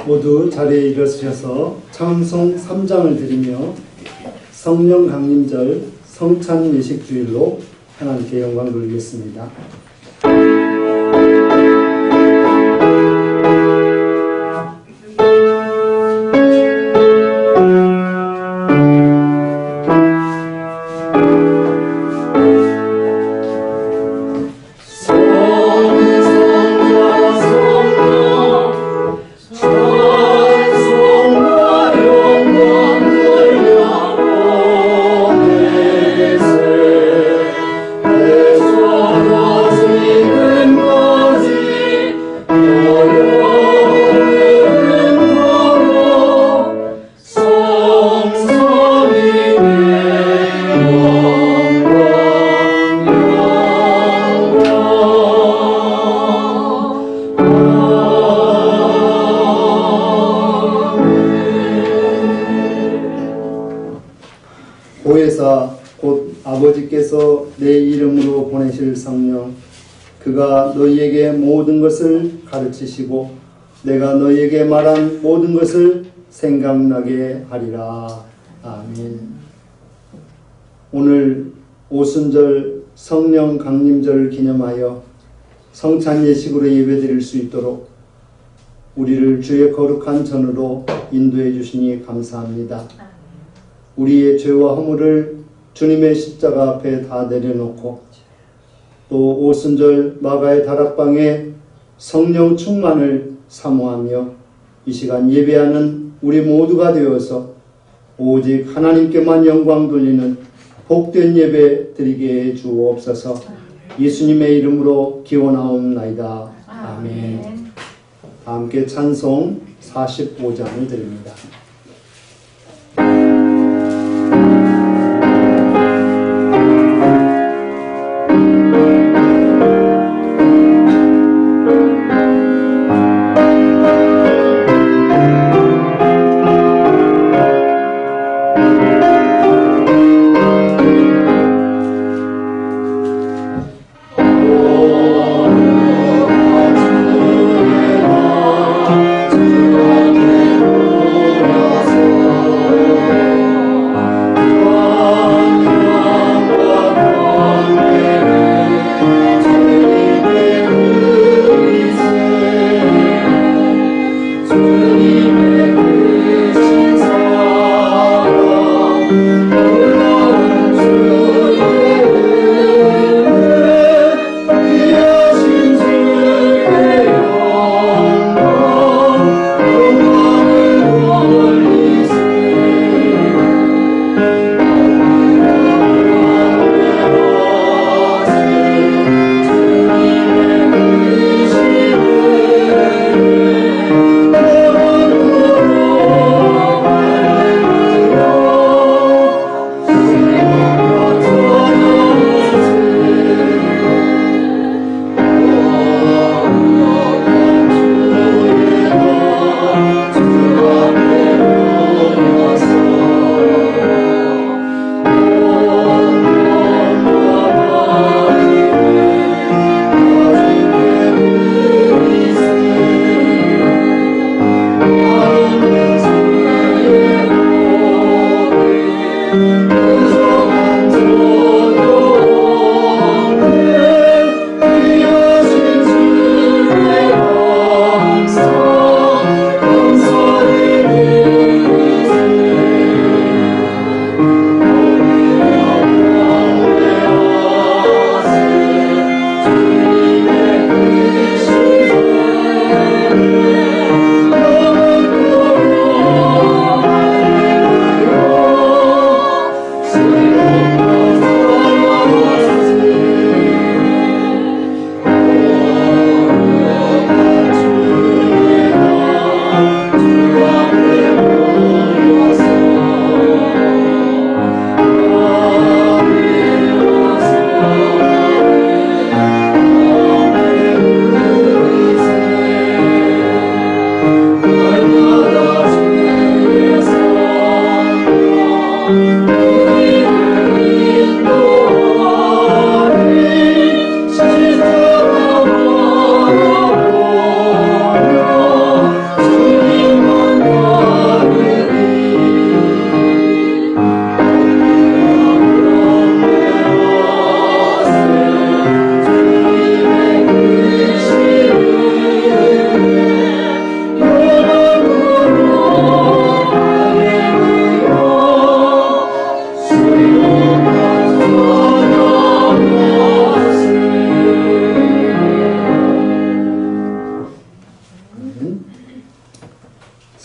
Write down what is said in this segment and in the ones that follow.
모두 자리에 일어서셔서 찬송 3장을 드리며 성령 강림절 성찬 예식주일로 하나님께 영광 돌리겠습니다. 보혜사 곧 아버지께서 내 이름으로 보내실 성령, 그가 너희에게 모든 것을 가르치시고 내가 너희에게 말한 모든 것을 생각나게 하리라. 아멘. 오늘 오순절 성령 강림절을 기념하여 성찬 예식으로 예배드릴 수 있도록 우리를 주의 거룩한 전으로 인도해 주시니 감사합니다. 우리의 죄와 허물을 주님의 십자가 앞에 다 내려놓고 또 오순절 마가의 다락방에 성령 충만을 사모하며 이 시간 예배하는 우리 모두가 되어서 오직 하나님께만 영광 돌리는 복된 예배 드리게 해 주옵소서. 예수님의 이름으로 기원하옵나이다. 아멘. 다 함께 찬송 45장을 드립니다. Oh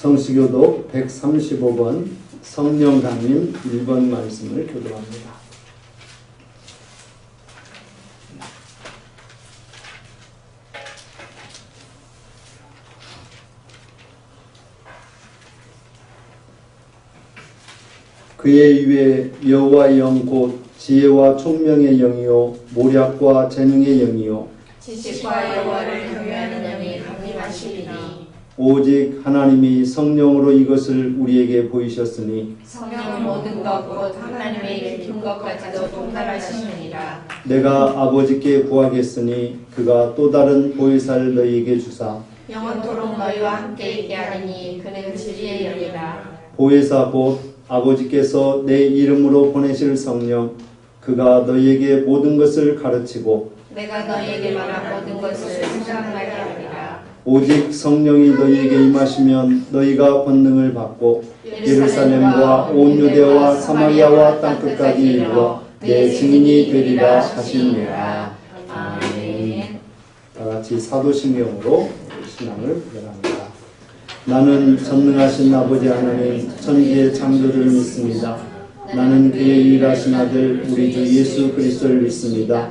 성시교독 135번 성령 강림 1번 말씀을 교독합니다. 그의 위에 여호와의 영 곧 지혜와 총명의 영이요 모략과 재능의 영이요 지식과 여호와를 경외하는 영이 강림하시리니 오직 하나님이 성령으로 이것을 우리에게 보이셨으니 성령은 모든 것 곧 하나님의 일품 것까지도 통달하시느니라. 내가 아버지께 구하겠으니 그가 또 다른 보혜사를 너희에게 주사 영원토록 너희와 함께 있게 하리니 그는 진리의 영이라. 보혜사 곧 아버지께서 내 이름으로 보내실 성령 그가 너희에게 모든 것을 가르치고 내가 너희에게 말한 모든 것을 생각나게 하리라. 오직 성령이 너희에게 임하시면 너희가 권능을 받고 예루살렘과 온 유대와 사마리아와 땅끝까지 이르러 내 증인이 되리라 하시니라. 아멘. 다같이 사도신경으로 신앙을 고백합니다. 나는 전능하신 아버지 하나님 천지의 창조주를 믿습니다. 나는 그의 유일하신 아들 우리 주 예수 그리스도를 믿습니다.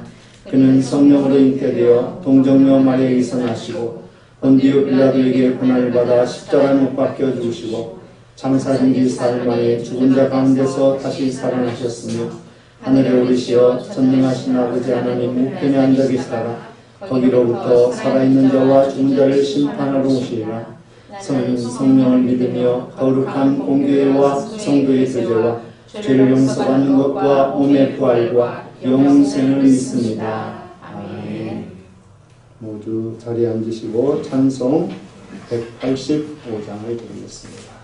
그는 성령으로 잉태되어 동정녀 마리아에게 나시고 본디오 빌라도에게 고난을 받아 십자가에 못 박혀 죽으시고 장사된 지 사흘 만에 죽은 자 가운데서 다시 살아나셨으며 하늘에 오르시어 전능하신 아버지 하나님 우편에 앉아 계시다가 거기로부터 살아있는 자와 죽은 자를 심판하러 오시리라. 성령을 믿으며 거룩한 공교회와 성도의 교제와 죄를 용서받는 것과 몸의 부활과 영생을 믿습니다. 아멘. 모두 자리에 앉으시고 찬송 185장을 드리겠습니다.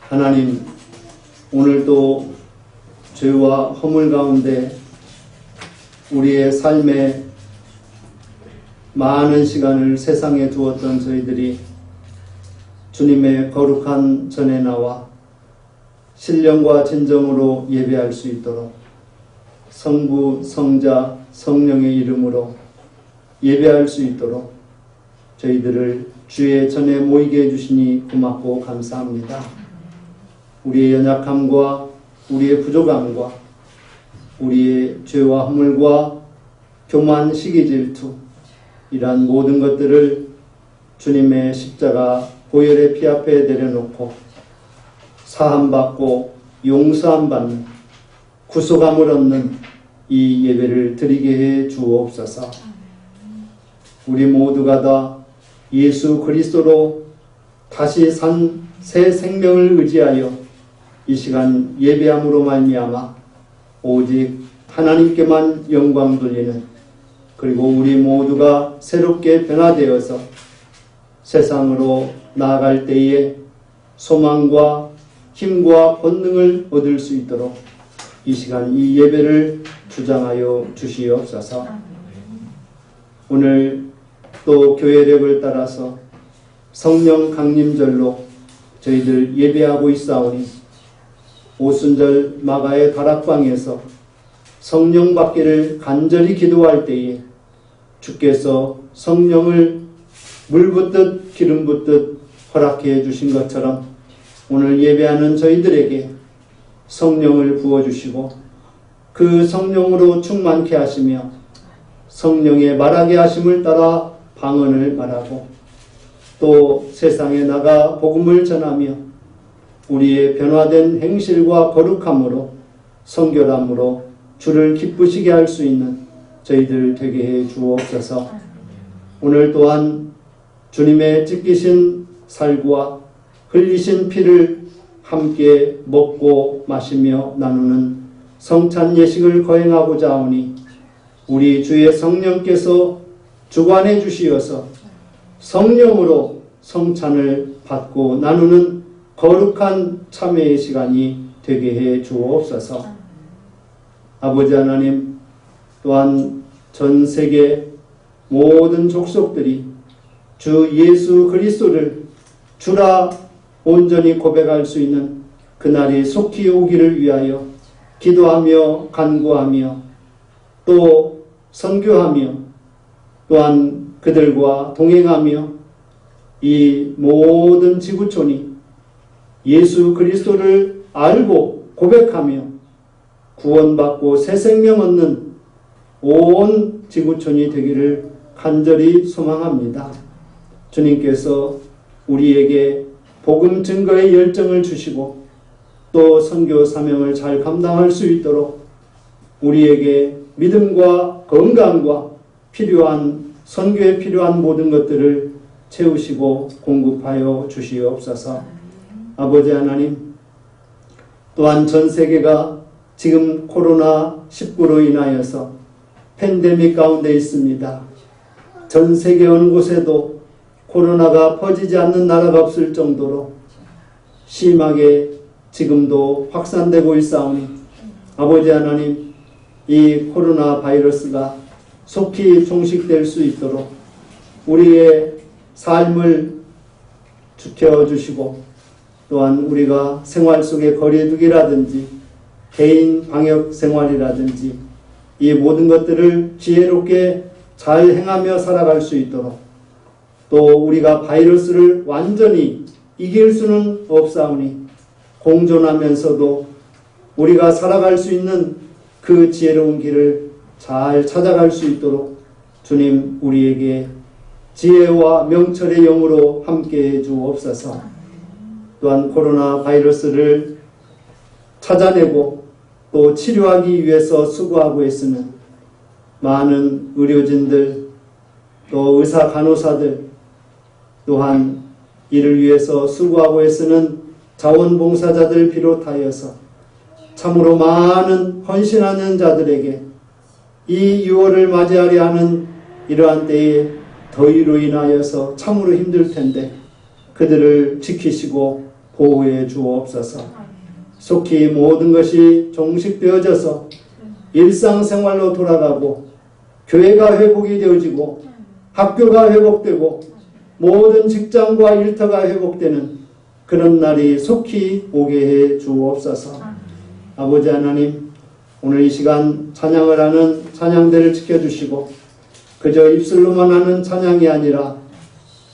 하나님, 오늘도 죄와 허물 가운데 우리의 삶에 많은 시간을 세상에 두었던 저희들이 주님의 거룩한 전에 나와 신령과 진정으로 예배할 수 있도록 성부, 성자, 성령의 이름으로 예배할 수 있도록 저희들을 주의 전에 모이게 해주시니 고맙고 감사합니다. 우리의 연약함과 우리의 부족함과 우리의 죄와 허물과 교만, 시기, 질투 이러한 모든 것들을 주님의 십자가 보혈의 피 앞에 내려놓고 사함받고 용서함받는 구속함을 얻는 이 예배를 드리게 해 주옵소서. 우리 모두가 다 예수 그리스도로 다시 산 새 생명을 의지하여 이 시간 예배함으로 말미암아 오직 하나님께만 영광 돌리는, 그리고 우리 모두가 새롭게 변화되어서 세상으로 나아갈 때에 소망과 힘과 권능을 얻을 수 있도록 이 시간 이 예배를 주장하여 주시옵소서. 오늘 또 교회력을 따라서 성령 강림절로 저희들 예배하고 있사오니 오순절 마가의 다락방에서 성령 받기를 간절히 기도할 때에 주께서 성령을 물 붓듯 기름 붓듯 허락해 주신 것처럼 오늘 예배하는 저희들에게 성령을 부어주시고 그 성령으로 충만케 하시며 성령의 말하게 하심을 따라 방언을 말하고 또 세상에 나가 복음을 전하며 우리의 변화된 행실과 거룩함으로 성결함으로 주를 기쁘시게 할 수 있는 저희들 되게 해 주옵소서. 오늘 또한 주님의 찢기신 살과 흘리신 피를 함께 먹고 마시며 나누는 성찬 예식을 거행하고자 하오니 우리 주의 성령께서 주관해 주시어서 성령으로 성찬을 받고 나누는 거룩한 참회의 시간이 되게 해 주옵소서. 아버지 하나님, 또한 전 세계 모든 족속들이 주 예수 그리스도를 주라 온전히 고백할 수 있는 그날이 속히 오기를 위하여 기도하며 간구하며 또 선교하며 또한 그들과 동행하며 이 모든 지구촌이 예수 그리스도를 알고 고백하며 구원받고 새 생명 얻는 온 지구촌이 되기를 간절히 소망합니다. 주님께서 우리에게 복음 증거의 열정을 주시고 또 선교 사명을 잘 감당할 수 있도록 우리에게 믿음과 건강과 필요한 선교에 필요한 모든 것들을 채우시고 공급하여 주시옵소서. 아버지 하나님, 또한 전 세계가 지금 코로나19로 인하여서 팬데믹 가운데 있습니다. 전 세계 어느 곳에도 코로나가 퍼지지 않는 나라가 없을 정도로 심하게 지금도 확산되고 있사오니 아버지 하나님, 이 코로나 바이러스가 속히 종식될 수 있도록 우리의 삶을 지켜주시고 또한 우리가 생활 속의 거리두기라든지 개인 방역 생활이라든지 이 모든 것들을 지혜롭게 잘 행하며 살아갈 수 있도록 또 우리가 바이러스를 완전히 이길 수는 없사오니 공존하면서도 우리가 살아갈 수 있는 그 지혜로운 길을 잘 찾아갈 수 있도록 주님 우리에게 지혜와 명철의 영으로 함께해 주옵소서. 또한 코로나 바이러스를 찾아내고 또 치료하기 위해서 수고하고 있으는 많은 의료진들 또 의사 간호사들 또한 이를 위해서 수고하고 애쓰는 자원봉사자들 비롯하여서 참으로 많은 헌신하는 자들에게 이 6월을 맞이하려 하는 이러한 때에 더위로 인하여서 참으로 힘들 텐데 그들을 지키시고 보호해 주옵소서. 속히 모든 것이 종식되어져서 일상생활로 돌아가고 교회가 회복이 되어지고 학교가 회복되고 모든 직장과 일터가 회복되는 그런 날이 속히 오게 해 주옵소서. 아버지 하나님, 오늘 이 시간 찬양을 하는 찬양대를 지켜주시고 그저 입술로만 하는 찬양이 아니라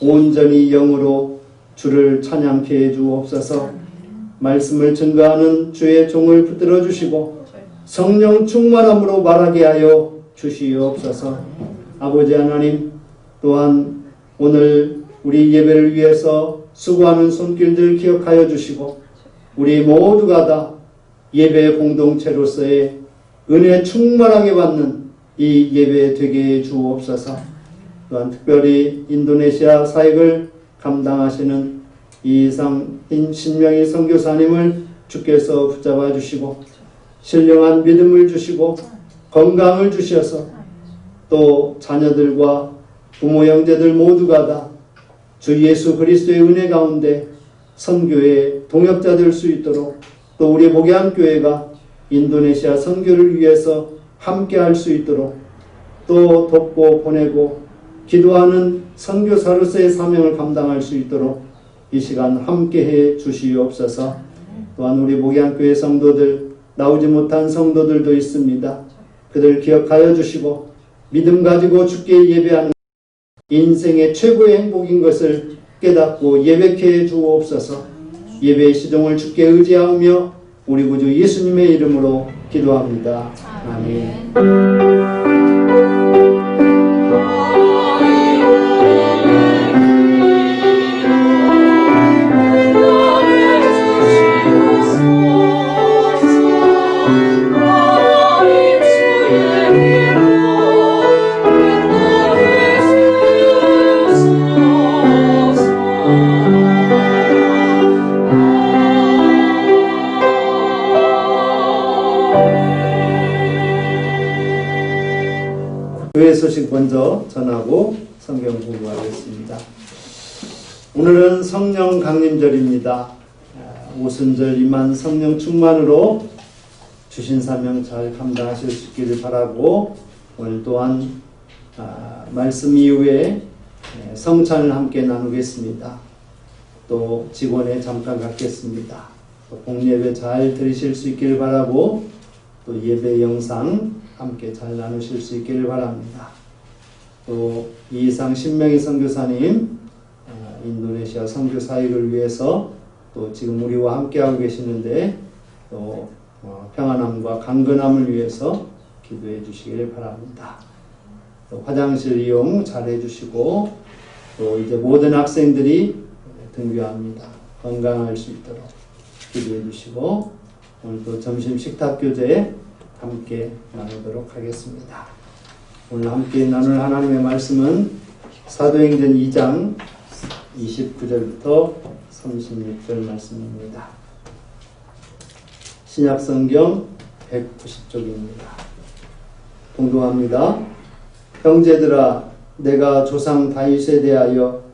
온전히 영으로 주를 찬양케 해 주옵소서. 말씀을 증거하는 주의 종을 붙들어 주시고 성령 충만함으로 말하게 하여 주시옵소서. 아버지 하나님, 또한 오늘 우리 예배를 위해서 수고하는 손길들 기억하여 주시고 우리 모두가 다 예배 공동체로서의 은혜 충만하게 받는 이 예배 되게 해 주옵소서. 또한 특별히 인도네시아 사역을 감당하시는 이상 신명희 선교사님을 주께서 붙잡아 주시고 신령한 믿음을 주시고 건강을 주셔서 또 자녀들과 부모 형제들 모두가 다 주 예수 그리스도의 은혜 가운데 선교의 동역자 될 수 있도록 또 우리 목양교회가 인도네시아 선교를 위해서 함께 할 수 있도록 또 돕고 보내고 기도하는 선교사로서의 사명을 감당할 수 있도록 이 시간 함께 해 주시옵소서. 또한 우리 목양교회 성도들, 나오지 못한 성도들도 있습니다. 그들 기억하여 주시고 믿음 가지고 주께 예배하는 인생의 최고의 행복인 것을 깨닫고 예배케 해 주옵소서. 예배의 시종을 주께 의지하며 우리 구주 예수님의 이름으로 기도합니다. 아멘. 교회 소식 먼저 전하고 성경 공부하겠습니다. 오늘은 성령 강림절입니다. 오순절 임한 성령 충만으로 주신 사명 잘 감당하실 수 있기를 바라고 오늘 또한 말씀 이후에 성찬을 함께 나누겠습니다. 또 직원에 잠깐 갖겠습니다. 또 공예배 잘 들으실 수 있기를 바라고 또 예배 영상 함께 잘 나누실 수 있기를 바랍니다. 또 이상 신명희 선교사님 인도네시아 선교 사역을 위해서 또 지금 우리와 함께하고 계시는데 또 평안함과 강건함을 위해서 기도해 주시기를 바랍니다. 또 화장실 이용 잘 해주시고 또 이제 모든 학생들이 등교합니다. 건강할 수 있도록 기도해 주시고 오늘 또 점심 식탁 교제 함께 나누도록 하겠습니다. 오늘 함께 나눌 하나님의 말씀은 사도행전 2장 29절부터 36절 말씀입니다. 신약성경 190쪽입니다. 봉독합니다. 형제들아, 내가 조상 다윗에 대하여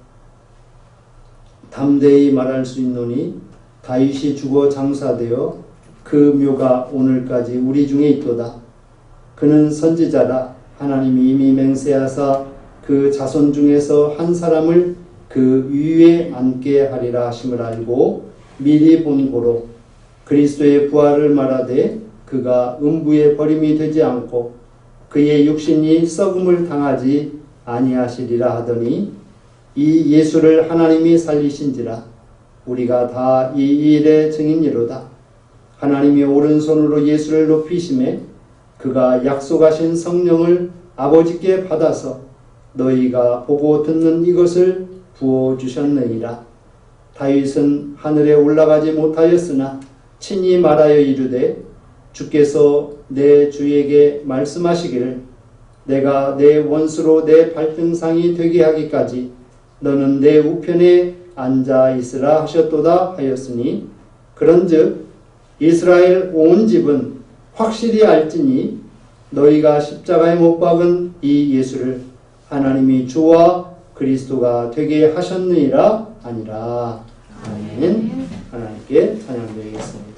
담대히 말할 수 있노니 다윗이 죽어 장사되어 그 묘가 오늘까지 우리 중에 있도다. 그는 선지자라. 하나님이 이미 맹세하사 그 자손 중에서 한 사람을 그 위에 앉게 하리라 하심을 알고 미리 본 고로 그리스도의 부활을 말하되 그가 음부에 버림이 되지 않고 그의 육신이 썩음을 당하지 아니하시리라 하더니 이 예수를 하나님이 살리신지라. 우리가 다 이 일의 증인이로다. 하나님이 오른손으로 예수를 높이심에 그가 약속하신 성령을 아버지께 받아서 너희가 보고 듣는 이것을 부어주셨느니라. 다윗은 하늘에 올라가지 못하였으나 친히 말하여 이르되 주께서 내 주에게 말씀하시기를 내가 내 원수로 내 발등상이 되게 하기까지 너는 내 우편에 앉아 있으라 하셨도다 하였으니 그런즉 이스라엘 온 집은 확실히 알지니 너희가 십자가에 못 박은 이 예수를 하나님이 주와 그리스도가 되게 하셨느니라 아니라. 아멘. 하나님께 찬양드리겠습니다.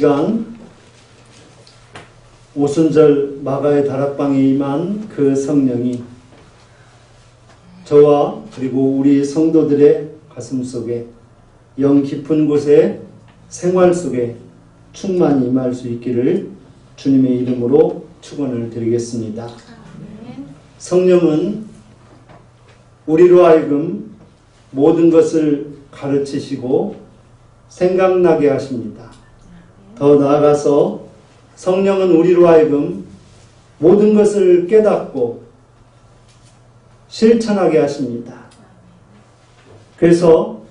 시간 오순절 마가의 다락방에 임한 그 성령이 저와 그리고 우리 성도들의 가슴 속에 영 깊은 곳에 생활 속에 충만히 임할 수 있기를 주님의 이름으로 축원을 드리겠습니다. 성령은 우리로 하여금 모든 것을 가르치시고 생각나게 하십니다. 더 나아가서 성령은 우리로 하여금 모든 것을 깨닫고 실천하게 하십니다. 그래서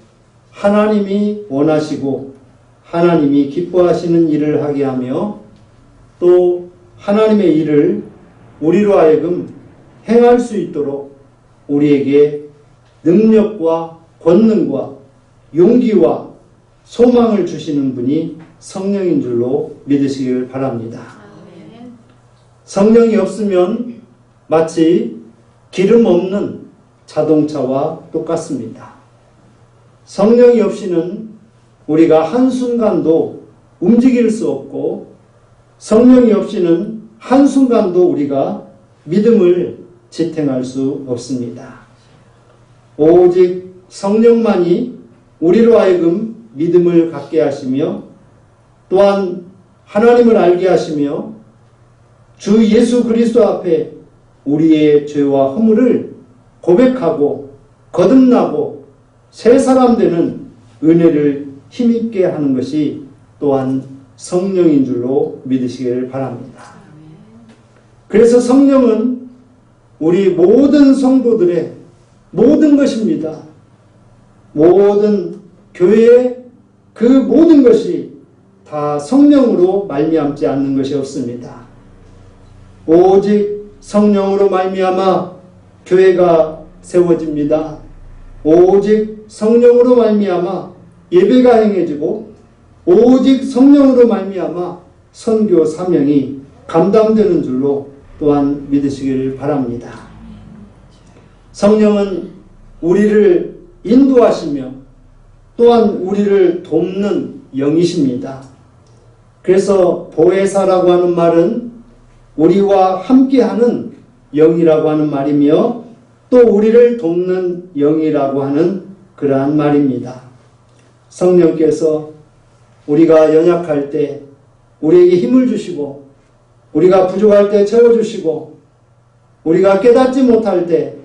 하나님이 원하시고 하나님이 기뻐하시는 일을 하게 하며 또 하나님의 일을 우리로 하여금 행할 수 있도록 우리에게 능력과 권능과 용기와 소망을 주시는 분이 성령인 줄로 믿으시길 바랍니다. 성령이 없으면 마치 기름 없는 자동차와 똑같습니다. 성령이 없이는 우리가 한순간도 움직일 수 없고 성령이 없이는 한순간도 우리가 믿음을 지탱할 수 없습니다. 오직 성령만이 우리로 하여금 믿음을 갖게 하시며 또한 하나님을 알게 하시며 주 예수 그리스도 앞에 우리의 죄와 허물을 고백하고 거듭나고 새 사람 되는 은혜를 힘있게 하는 것이 또한 성령인 줄로 믿으시길 바랍니다. 그래서 성령은 우리 모든 성도들의 모든 것입니다. 모든 교회의 그 모든 것이 다 성령으로 말미암지 않는 것이 없습니다. 오직 성령으로 말미암아 교회가 세워집니다. 오직 성령으로 말미암아 예배가 행해지고 오직 성령으로 말미암아 선교 사명이 감당되는 줄로 또한 믿으시길 바랍니다. 성령은 우리를 인도하시며 또한 우리를 돕는 영이십니다. 그래서 보혜사라고 하는 말은 우리와 함께하는 영이라고 하는 말이며 또 우리를 돕는 영이라고 하는 그러한 말입니다. 성령께서 우리가 연약할 때 우리에게 힘을 주시고 우리가 부족할 때 채워주시고 우리가 깨닫지 못할 때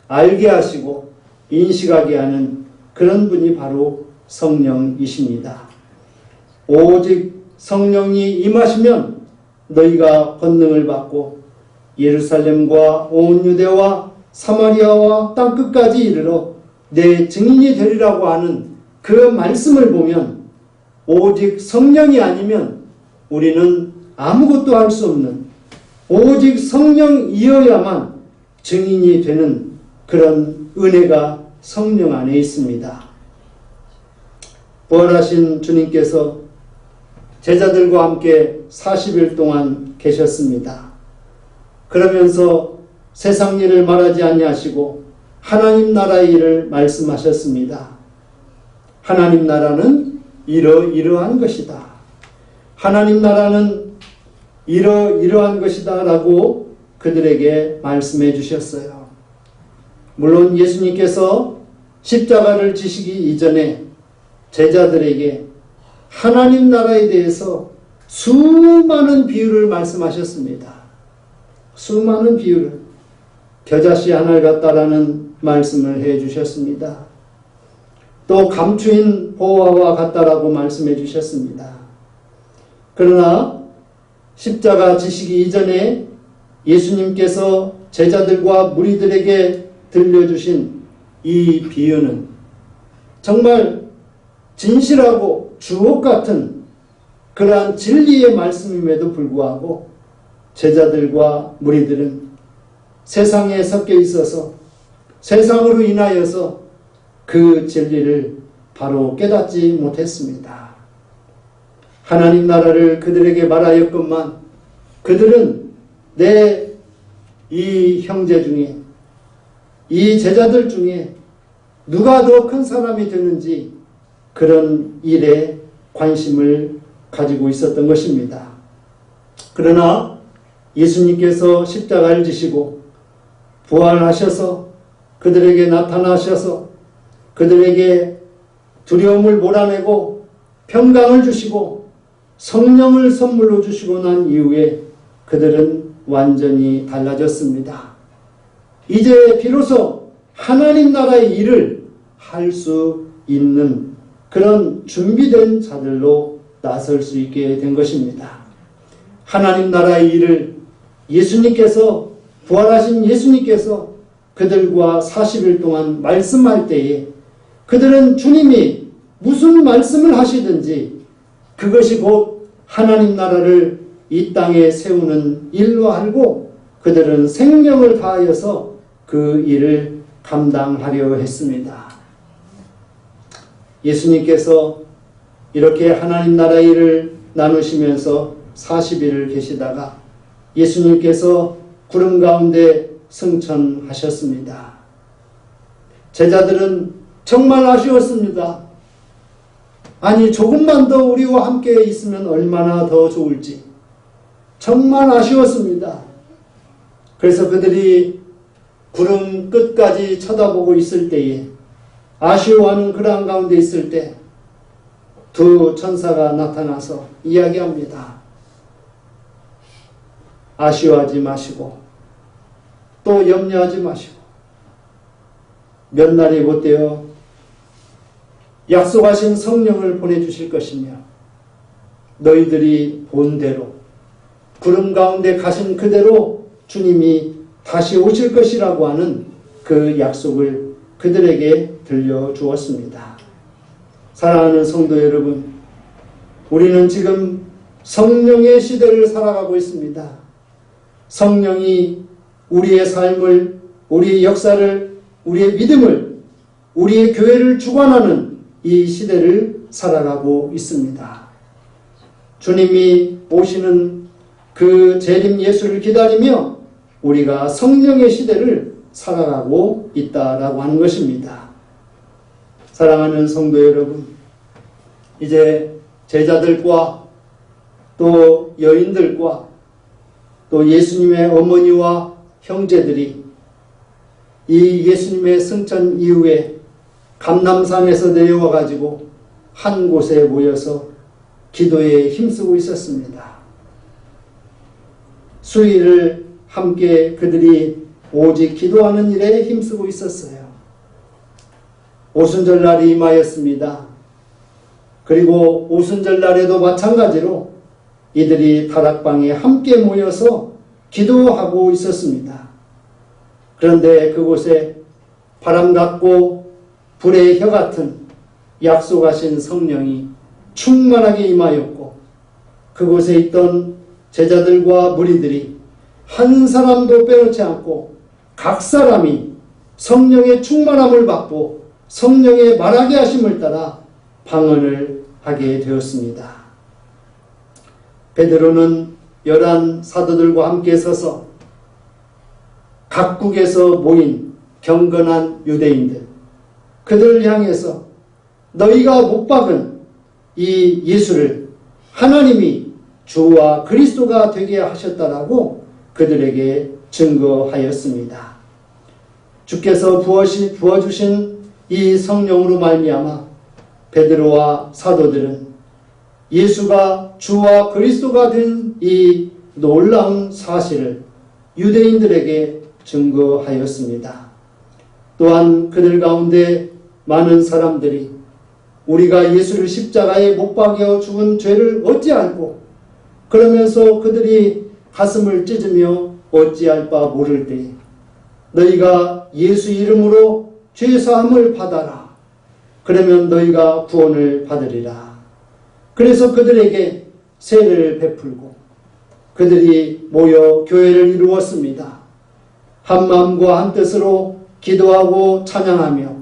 알게 하시고 인식하게 하는 그런 분이 바로 성령이십니다. 오직 성령이 임하시면 너희가 권능을 받고 예루살렘과 온 유대와 사마리아와 땅끝까지 이르러 내 증인이 되리라고 하는 그 말씀을 보면 오직 성령이 아니면 우리는 아무것도 할 수 없는 오직 성령이어야만 증인이 되는 그런 은혜가 성령 안에 있습니다. 부활하신 주님께서 제자들과 함께 40일 동안 계셨습니다. 그러면서 세상 일을 말하지 아니하시고 하나님 나라의 일을 말씀하셨습니다. 하나님 나라는 이러이러한 것이다. 하나님 나라는 이러이러한 것이다 라고 그들에게 말씀해 주셨어요. 물론 예수님께서 십자가를 지시기 이전에 제자들에게 하나님 나라에 대해서 수많은 비유를 말씀하셨습니다. 수많은 비유를 겨자씨 하나를 갖다라는 말씀을 해 주셨습니다. 또 감추인 보화와 같다라고 말씀해 주셨습니다. 그러나 십자가 지시기 이전에 예수님께서 제자들과 무리들에게 들려주신 이 비유는 정말 진실하고 주옥 같은 그러한 진리의 말씀임에도 불구하고 제자들과 무리들은 세상에 섞여 있어서 세상으로 인하여서 그 진리를 바로 깨닫지 못했습니다. 하나님 나라를 그들에게 말하였건만 그들은 내 이 형제 중에 이 제자들 중에 누가 더 큰 사람이 되는지 그런 일에 관심을 가지고 있었던 것입니다. 그러나 예수님께서 십자가를 지시고 부활하셔서 그들에게 나타나셔서 그들에게 두려움을 몰아내고 평강을 주시고 성령을 선물로 주시고 난 이후에 그들은 완전히 달라졌습니다. 이제 비로소 하나님 나라의 일을 할 수 있는 그런 준비된 자들로 나설 수 있게 된 것입니다. 하나님 나라의 일을 예수님께서, 부활하신 예수님께서 그들과 40일 동안 말씀할 때에 그들은 주님이 무슨 말씀을 하시든지 그것이 곧 하나님 나라를 이 땅에 세우는 일로 알고 그들은 생명을 다하여서 그 일을 감당하려 했습니다. 예수님께서 이렇게 하나님 나라의 일을 나누시면서 40일을 계시다가 예수님께서 구름 가운데 승천하셨습니다. 제자들은 정말 아쉬웠습니다. 아니, 조금만 더 우리와 함께 있으면 얼마나 더 좋을지 정말 아쉬웠습니다. 그래서 그들이 구름 끝까지 쳐다보고 있을 때에, 아쉬워하는 그러한 가운데 있을 때 두 천사가 나타나서 이야기합니다. 아쉬워하지 마시고 또 염려하지 마시고 몇 날이 못되어 약속하신 성령을 보내주실 것이며 너희들이 본 대로 구름 가운데 가신 그대로 주님이 다시 오실 것이라고 하는 그 약속을 그들에게 들려주었습니다. 사랑하는 성도 여러분, 우리는 지금 성령의 시대를 살아가고 있습니다. 성령이 우리의 삶을, 우리의 역사를, 우리의 믿음을, 우리의 교회를 주관하는 이 시대를 살아가고 있습니다. 주님이 오시는 그 재림 예수를 기다리며 우리가 성령의 시대를 살아가고 있다라고 하는 것입니다. 사랑하는 성도 여러분, 이제 제자들과 또 여인들과 또 예수님의 어머니와 형제들이 이 예수님의 승천 이후에 감람산에서 내려와 가지고 한 곳에 모여서 기도에 힘쓰고 있었습니다. 수일을 함께 그들이 오직 기도하는 일에 힘쓰고 있었어요. 오순절날이 임하였습니다. 그리고 오순절날에도 마찬가지로 이들이 다락방에 함께 모여서 기도하고 있었습니다. 그런데 그곳에 바람 같고 불의 혀 같은 약속하신 성령이 충만하게 임하였고 그곳에 있던 제자들과 무리들이 한 사람도 빼놓지 않고 각 사람이 성령의 충만함을 받고 성령의 말하게 하심을 따라 방언을 하게 되었습니다. 베드로는 11 사도들과 함께 서서 각국에서 모인 경건한 유대인들, 그들을 향해서 너희가 못 박은 이 예수를 하나님이 주와 그리스도가 되게 하셨다라고 그들에게 증거하였습니다. 주께서 부어주신 이 성령으로 말미암아 베드로와 사도들은 예수가 주와 그리스도가 된 이 놀라운 사실을 유대인들에게 증거하였습니다. 또한 그들 가운데 많은 사람들이 우리가 예수를 십자가에 못 박여 죽은 죄를 어찌 알고 그러면서 그들이 가슴을 찢으며 어찌할 바 모를 때 너희가 예수 이름으로 죄사함을 받아라. 그러면 너희가 구원을 받으리라. 그래서 그들에게 세를 베풀고 그들이 모여 교회를 이루었습니다. 한 마음과 한 뜻으로 기도하고 찬양하며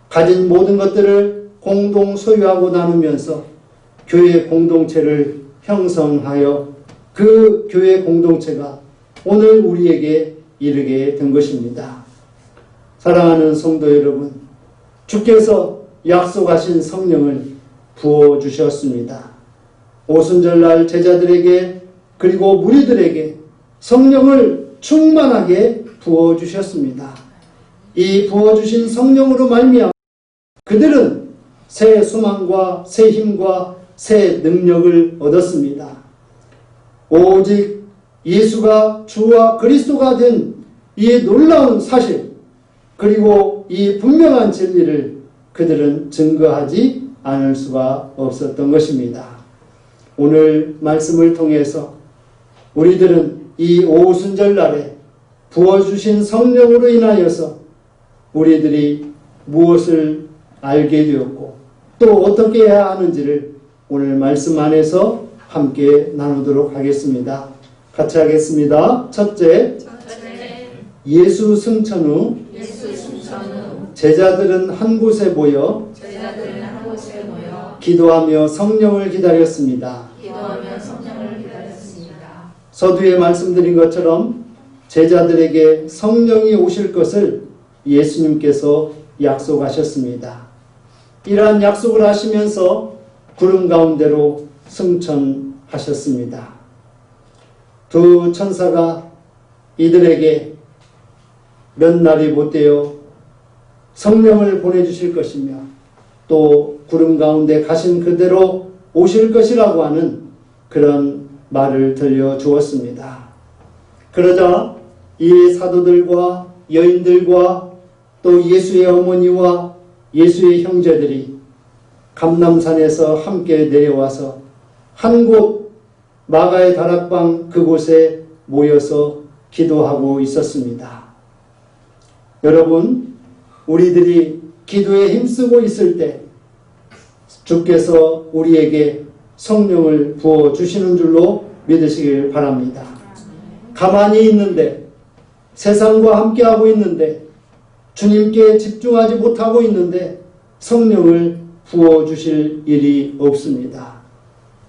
가진 모든 것들을 공동 소유하고 나누면서 교회 공동체를 형성하여 그 교회 공동체가 오늘 우리에게 이르게 된 것입니다. 사랑하는 성도 여러분, 주께서 약속하신 성령을 부어주셨습니다. 오순절날 제자들에게 그리고 무리들에게 성령을 충만하게 부어주셨습니다. 이 부어주신 성령으로 말미암아 그들은 새 소망과 새 힘과 새 능력을 얻었습니다. 오직 예수가 주와 그리스도가 된 이 놀라운 사실 그리고 이 분명한 진리를 그들은 증거하지 않을 수가 없었던 것입니다. 오늘 말씀을 통해서 우리들은 이 오순절날에 부어주신 성령으로 인하여서 우리들이 무엇을 알게 되었고 또 어떻게 해야 하는지를 오늘 말씀 안에서 함께 나누도록 하겠습니다. 같이 하겠습니다. 첫째, 예수 승천 후 제자들은 한 곳에 모여 기도하며 성령을 기다렸습니다. 서두에 말씀드린 것처럼 제자들에게 성령이 오실 것을 예수님께서 약속하셨습니다. 이러한 약속을 하시면서 구름 가운데로 승천하셨습니다. 두 천사가 이들에게 몇 날이 못되어 성령을 보내주실 것이며 또 구름 가운데 가신 그대로 오실 것이라고 하는 그런 말을 들려주었습니다. 그러자 이 사도들과 여인들과 또 예수의 어머니와 예수의 형제들이 감람산에서 함께 내려와서 한 곳 마가의 다락방 그곳에 모여서 기도하고 있었습니다. 여러분, 우리들이 기도에 힘쓰고 있을 때 주께서 우리에게 성령을 부어주시는 줄로 믿으시길 바랍니다. 가만히 있는데, 세상과 함께하고 있는데, 주님께 집중하지 못하고 있는데 성령을 부어주실 일이 없습니다.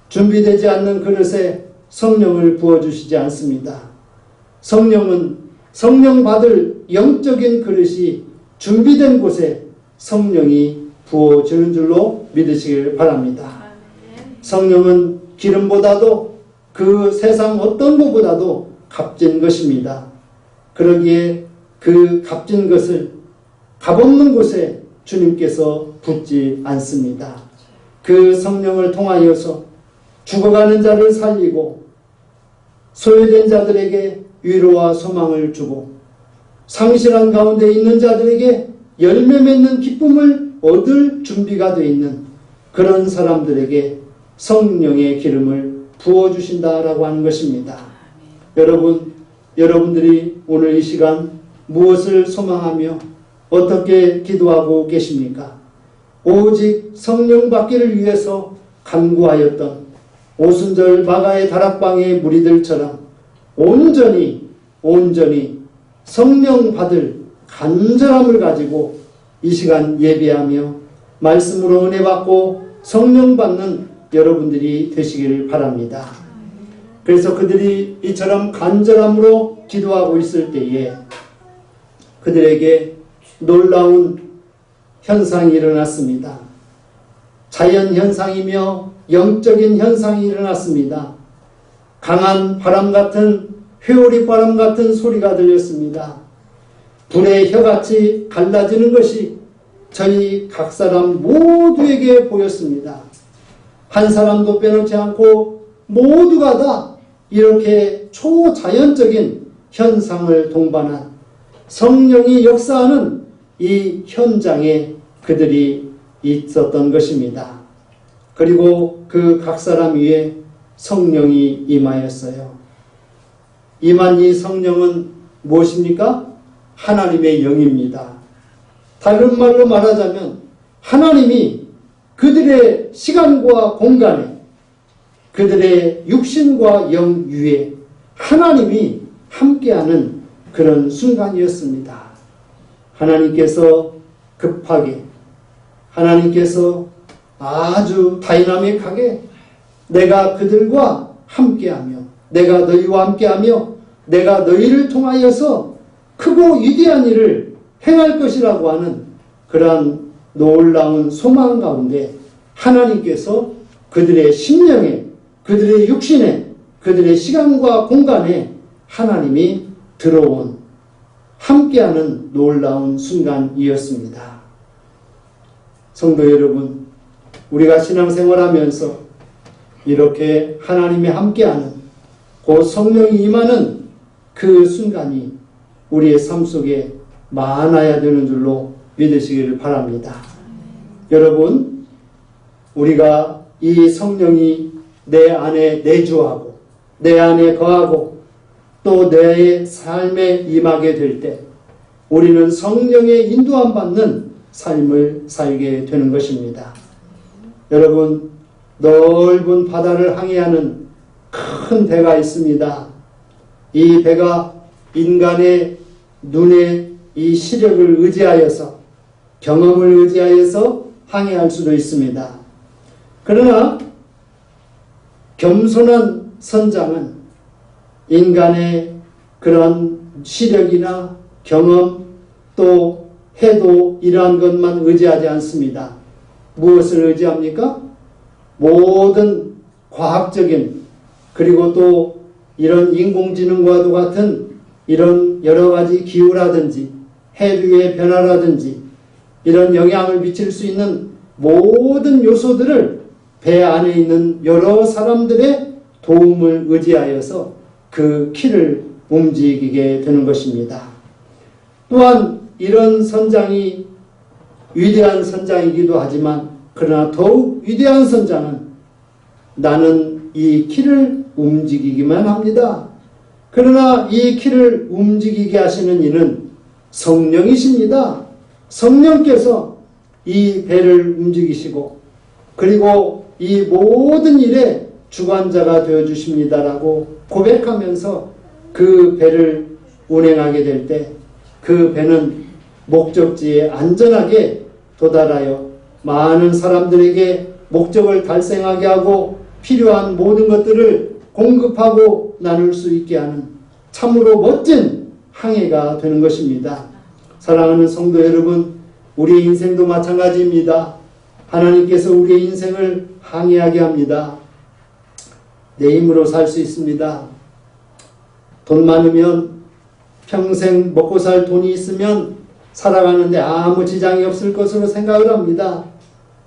준비되지 않는 그릇에 성령을 부어주시지 않습니다. 성령은 성령 받을 영적인 그릇이 준비된 곳에 성령이 부어주는 줄로 믿으시길 바랍니다. 성령은 기름보다도 그 세상 어떤 것보다도 값진 것입니다. 그러기에 그 값진 것을 값없는 곳에 주님께서 붓지 않습니다. 그 성령을 통하여서 죽어가는 자를 살리고 소외된 자들에게 위로와 소망을 주고 상실한 가운데 있는 자들에게 열매 맺는 기쁨을 얻을 준비가 되어 있는 그런 사람들에게 성령의 기름을 부어주신다라고 하는 것입니다. 여러분들이 오늘 이 시간 무엇을 소망하며 어떻게 기도하고 계십니까? 오직 성령 받기를 위해서 간구하였던 오순절 마가의 다락방의 무리들처럼 온전히 성령 받을 간절함을 가지고 이 시간 예배하며 말씀으로 은혜 받고 성령 받는 여러분들이 되시기를 바랍니다. 그래서 그들이 이처럼 간절함으로 기도하고 있을 때에 그들에게 놀라운 현상이 일어났습니다. 자연 현상이며 영적인 현상이 일어났습니다. 강한 바람 같은 회오리 바람 같은 소리가 들렸습니다. 불의 혀같이 갈라지는 것이 저희 각 사람 모두에게 보였습니다. 한 사람도 빼놓지 않고 모두가 다 이렇게 초자연적인 현상을 동반한 성령이 역사하는 이 현장에 그들이 있었던 것입니다. 그리고 그 각 사람 위에 성령이 임하였어요. 임한 이 성령은 무엇입니까? 하나님의 영입니다. 다른 말로 말하자면 하나님이 그들의 시간과 공간에 그들의 육신과 영 위에 하나님이 함께하는 그런 순간이었습니다. 하나님께서 급하게 하나님께서 아주 다이나믹하게 내가 그들과 함께하며 내가 너희와 함께하며 내가 너희를 통하여서 크고 위대한 일을 행할 것이라고 하는 그러한 놀라운 소망 가운데 하나님께서 그들의 심령에 그들의 육신에, 그들의 시간과 공간에 하나님이 들어온 함께하는 놀라운 순간이었습니다. 성도 여러분, 우리가 신앙생활하면서 이렇게 하나님이 함께하는 그 성령이 임하는 그 순간이 우리의 삶 속에 많아야 되는 줄로 믿으시기를 바랍니다. 여러분, 우리가 이 성령이 내 안에 내주하고 내 안에 거하고 또 내 삶에 임하게 될 때 우리는 성령의 인도함 받는 삶을 살게 되는 것입니다. 여러분, 넓은 바다를 항해하는 큰 배가 있습니다. 이 배가 인간의 눈의 이 시력을 의지하여서 경험을 의지하여서 항해할 수도 있습니다. 그러나 겸손한 선장은 인간의 그런 시력이나 경험 또 해도 이러한 것만 의지하지 않습니다. 무엇을 의지합니까? 모든 과학적인 그리고 또 이런 인공지능과도 같은 이런 여러 가지 기후라든지 해류의 변화라든지 이런 영향을 미칠 수 있는 모든 요소들을 배 안에 있는 여러 사람들의 도움을 의지하여서 그 키를 움직이게 되는 것입니다. 또한 이런 선장이 위대한 선장이기도 하지만 그러나 더욱 위대한 선장은 나는 이 키를 움직이기만 합니다. 그러나 이 키를 움직이게 하시는 이는 성령이십니다. 성령께서 이 배를 움직이시고 그리고 이 모든 일에 주관자가 되어주십니다라고 고백하면서 그 배를 운행하게 될 때 그 배는 목적지에 안전하게 도달하여 많은 사람들에게 목적을 달성하게 하고 필요한 모든 것들을 공급하고 나눌 수 있게 하는 참으로 멋진 항해가 되는 것입니다. 사랑하는 성도 여러분, 우리의 인생도 마찬가지입니다. 하나님께서 우리의 인생을 항해하게 합니다. 내 힘으로 살 수 있습니다. 돈 많으면 평생 먹고 살 돈이 있으면 살아가는데 아무 지장이 없을 것으로 생각을 합니다.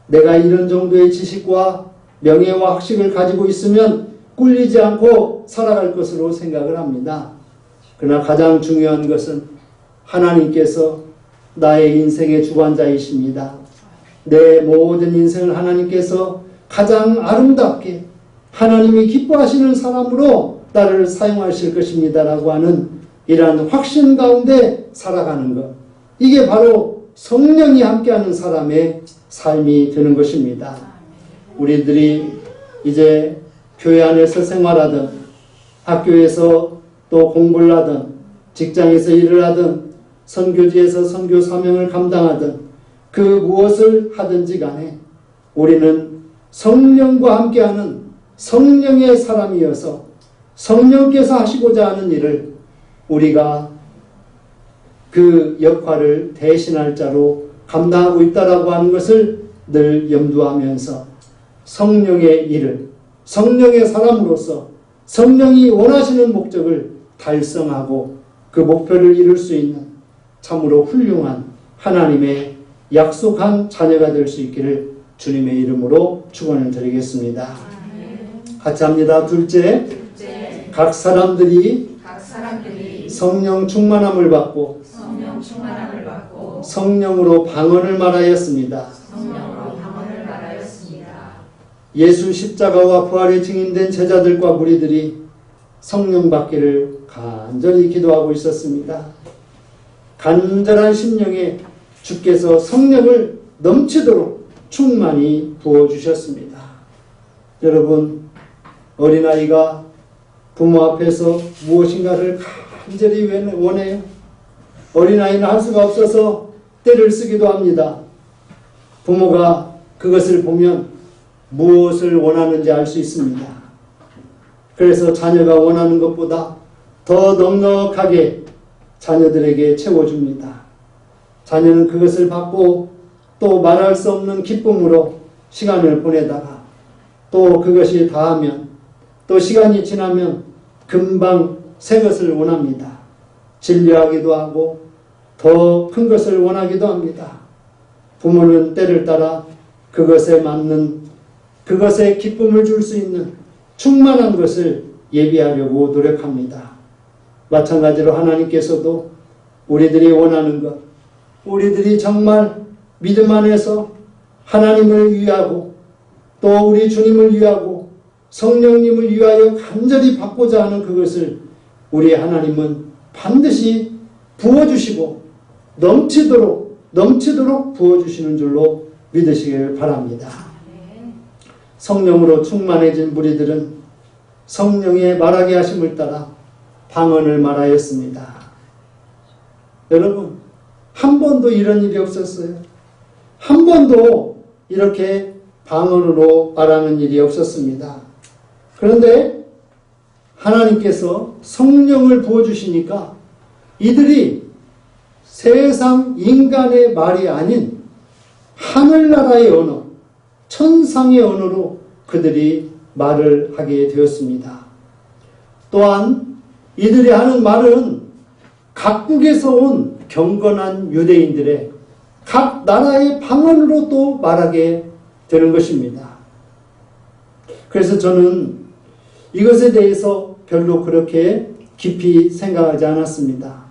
내가 이런 정도의 지식과 명예와 학식을 가지고 있으면 꿀리지 않고 살아갈 것으로 생각을 합니다. 그러나 가장 중요한 것은 하나님께서 나의 인생의 주관자이십니다. 내 모든 인생을 하나님께서 가장 아름답게 하나님이 기뻐하시는 사람으로 나를 사용하실 것입니다라고 하는 이러한 확신 가운데 살아가는 것, 이게 바로 성령이 함께하는 사람의 삶이 되는 것입니다. 우리들이 이제 교회 안에서 생활하든 학교에서 또 공부를 하든 직장에서 일을 하든 선교지에서 선교 사명을 감당하든 그 무엇을 하든지 간에 우리는 성령과 함께하는 성령의 사람이어서 성령께서 하시고자 하는 일을 우리가 그 역할을 대신할 자로 감당하고 있다라고 하는 것을 늘 염두하면서 성령의 일을 성령의 사람으로서 성령이 원하시는 목적을 달성하고 그 목표를 이룰 수 있는 참으로 훌륭한 하나님의 약속한 자녀가 될 수 있기를 주님의 이름으로 축원을 드리겠습니다. 같이 합니다. 둘째, 각 사람들이 성령 충만함을 받고 성령으로 방언을 말하였습니다. 예수 십자가와 부활에 증인된 제자들과 무리들이 성령 받기를 간절히 기도하고 있었습니다. 간절한 심령에 주께서 성령을 넘치도록 충만히 부어주셨습니다. 여러분, 어린아이가 부모 앞에서 무엇인가를 간절히 원해요. 어린아이는 할 수가 없어서 떼를 쓰기도 합니다. 부모가 그것을 보면 무엇을 원하는지 알 수 있습니다. 그래서 자녀가 원하는 것보다 더 넉넉하게 자녀들에게 채워줍니다. 자녀는 그것을 받고 또 말할 수 없는 기쁨으로 시간을 보내다가 또 그것이 다하면 또 시간이 지나면 금방 새 것을 원합니다. 진리하기도 하고 더 큰 것을 원하기도 합니다. 부모는 때를 따라 그것에 맞는, 그것에 기쁨을 줄 수 있는 충만한 것을 예비하려고 노력합니다. 마찬가지로 하나님께서도 우리들이 원하는 것, 우리들이 정말 믿음 안에서 하나님을 위하고 또 우리 주님을 위하고 성령님을 위하여 간절히 받고자 하는 그것을 우리 하나님은 반드시 부어주시고 넘치도록 부어주시는 줄로 믿으시길 바랍니다. 성령으로 충만해진 무리들은 성령의 말하게 하심을 따라 방언을 말하였습니다. 여러분, 한 번도 이런 일이 없었어요. 한 번도 이렇게 방언으로 말하는 일이 없었습니다. 그런데 하나님께서 성령을 부어주시니까 이들이 세상 인간의 말이 아닌 하늘나라의 언어, 천상의 언어로 그들이 말을 하게 되었습니다. 또한 이들이 하는 말은 각국에서 온 경건한 유대인들의 각 나라의 방언으로 또 말하게 되는 것입니다. 그래서 저는 이것에 대해서 별로 그렇게 깊이 생각하지 않았습니다.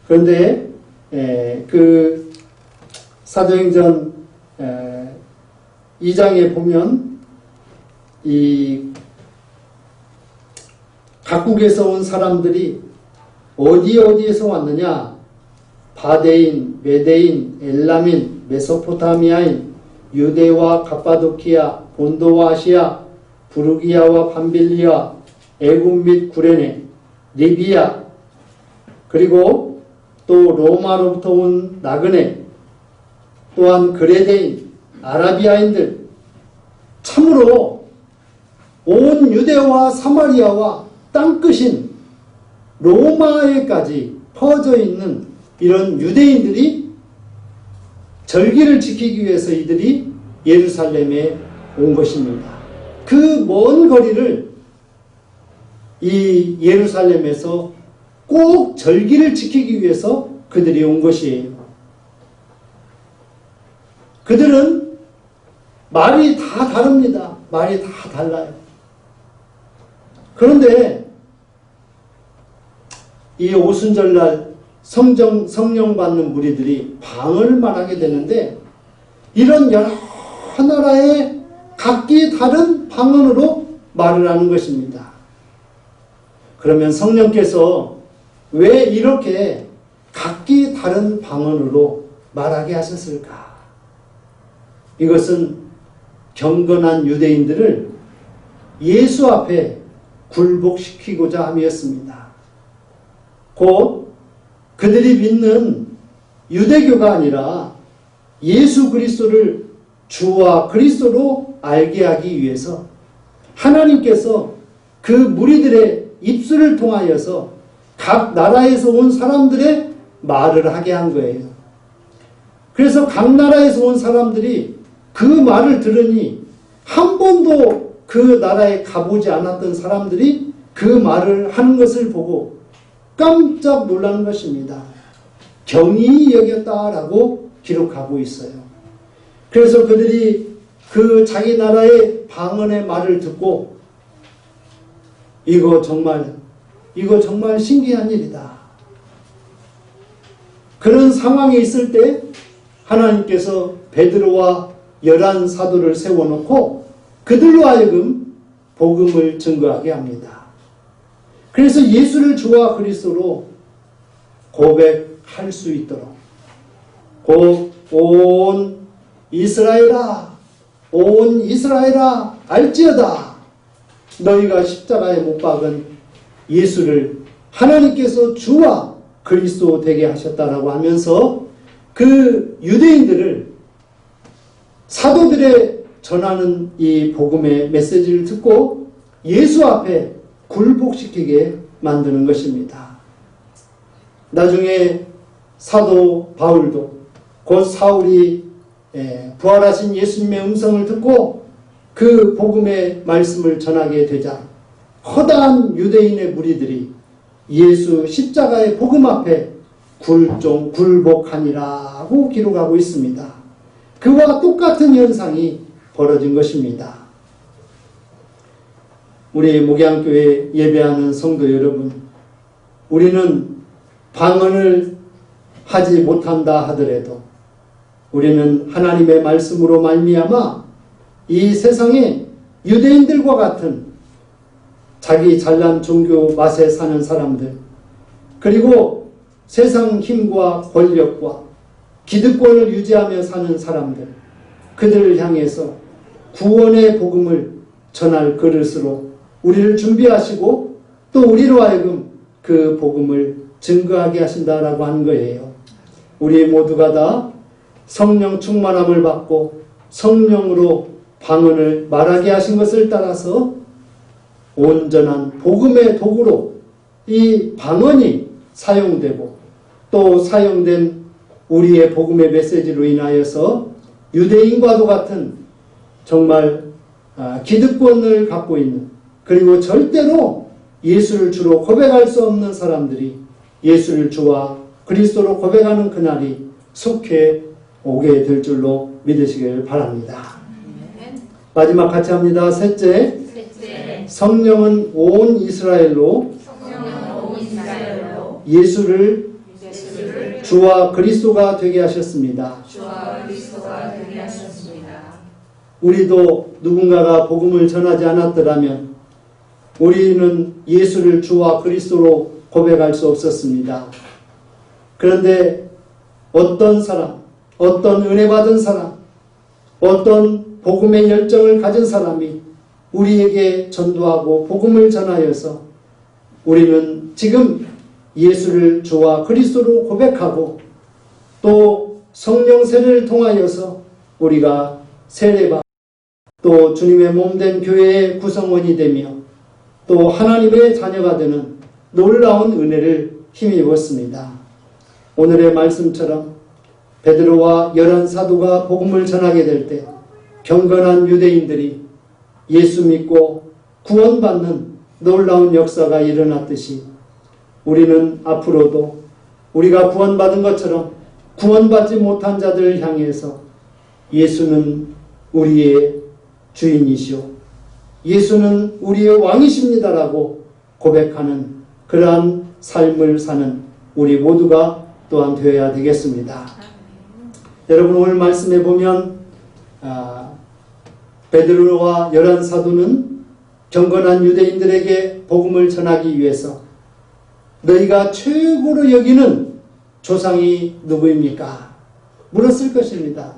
그런데 그 사도행전 2장에 보면 이 각국에서 온 사람들이 어디에서 왔느냐? 바데인, 메데인, 엘람인, 메소포타미아인, 유대와 갑바도키아, 본도와 아시아, 부르기아와 밤빌리아, 애굽 및 구레네, 리비아, 그리고 또 로마로부터 온 나그네, 또한 그레데인, 아라비아인들, 참으로 온 유대와 사마리아와 땅끝인 로마에까지 퍼져 있는 이런 유대인들이 절기를 지키기 위해서 이들이 예루살렘에 온 것입니다. 그 먼 거리를 이 예루살렘에서 꼭 절기를 지키기 위해서 그들이 온 것이에요. 그들은 말이 다 다릅니다. 말이 다 달라요. 그런데 이 오순절날 성령 받는 무리들이 방언을 말하게 되는데 이런 여러 나라의 각기 다른 방언으로 말을 하는 것입니다. 그러면 성령께서 왜 이렇게 각기 다른 방언으로 말하게 하셨을까? 이것은 경건한 유대인들을 예수 앞에 굴복시키고자 함이었습니다. 곧 그들이 믿는 유대교가 아니라 예수 그리스도를 주와 그리스도로 알게 하기 위해서 하나님께서 그 무리들의 입술을 통하여서 각 나라에서 온 사람들의 말을 하게 한 거예요. 그래서 각 나라에서 온 사람들이 그 말을 들으니 한 번도 그 나라에 가보지 않았던 사람들이 그 말을 하는 것을 보고 깜짝 놀라는 것입니다. 경이히 여겼다라고 기록하고 있어요. 그래서 그들이 그 자기 나라의 방언의 말을 듣고 이거 정말 신기한 일이다. 그런 상황에 있을 때 하나님께서 베드로와 11 사도를 세워놓고 그들로 하여금 복음을 증거하게 합니다. 그래서 예수를 주와 그리스도로 고백할 수 있도록 온 이스라엘아 알지어다 너희가 십자가에 못 박은 예수를 하나님께서 주와 그리스도 되게 하셨다라고 하면서 그 유대인들을 사도들의 전하는 이 복음의 메시지를 듣고 예수 앞에 굴복시키게 만드는 것입니다. 나중에 사도 바울도 곧 사울이 부활하신 예수님의 음성을 듣고 그 복음의 말씀을 전하게 되자 허다한 유대인의 무리들이 예수 십자가의 복음 앞에 굴복하니라고 기록하고 있습니다. 그와 똑같은 현상이 벌어진 것입니다. 우리 목양교회 예배하는 성도 여러분, 우리는 방언을 하지 못한다 하더라도 우리는 하나님의 말씀으로 말미암아 이 세상에 유대인들과 같은 자기 잘난 종교 맛에 사는 사람들, 그리고 세상 힘과 권력과 기득권을 유지하며 사는 사람들, 그들을 향해서 구원의 복음을 전할 그릇으로 우리를 준비하시고 또 우리로 하여금 그 복음을 증거하게 하신다라고 하는 거예요. 우리 모두가 다 성령 충만함을 받고 성령으로 방언을 말하게 하신 것을 따라서 온전한 복음의 도구로 이 방언이 사용되고 또 사용된 우리의 복음의 메시지로 인하여서 유대인과도 같은 정말 기득권을 갖고 있는, 그리고 절대로 예수를 주로 고백할 수 없는 사람들이 예수를 주와 그리스도로 고백하는 그날이 속해 오게 될 줄로 믿으시길 바랍니다. 마지막 같이 합니다. 셋째, 성령은 온 이스라엘로 예수를 주와 그리스도가 되게 하셨습니다. 우리도 누군가가 복음을 전하지 않았더라면 우리는 예수를 주와 그리스도로 고백할 수 없었습니다. 그런데 어떤 사람, 어떤 은혜 받은 사람, 어떤 복음의 열정을 가진 사람이 우리에게 전도하고 복음을 전하여서 우리는 지금 예수를 주와 그리스도로 고백하고 또 성령 세례를 통하여서 우리가 세례받고 또 주님의 몸된 교회의 구성원이 되며 또 하나님의 자녀가 되는 놀라운 은혜를 힘입었습니다. 오늘의 말씀처럼 베드로와 11사도가 복음을 전하게 될 때 경건한 유대인들이 예수 믿고 구원받는 놀라운 역사가 일어났듯이 우리는 앞으로도 우리가 구원받은 것처럼 구원받지 못한 자들을 향해서 예수는 우리의 주인이시오, 예수는 우리의 왕이십니다라고 고백하는 그러한 삶을 사는 우리 모두가 또한 되어야 되겠습니다. 여러분, 오늘 말씀해 보면 베드로와 11사도는 경건한 유대인들에게 복음을 전하기 위해서 너희가 최고로 여기는 조상이 누구입니까? 물었을 것입니다.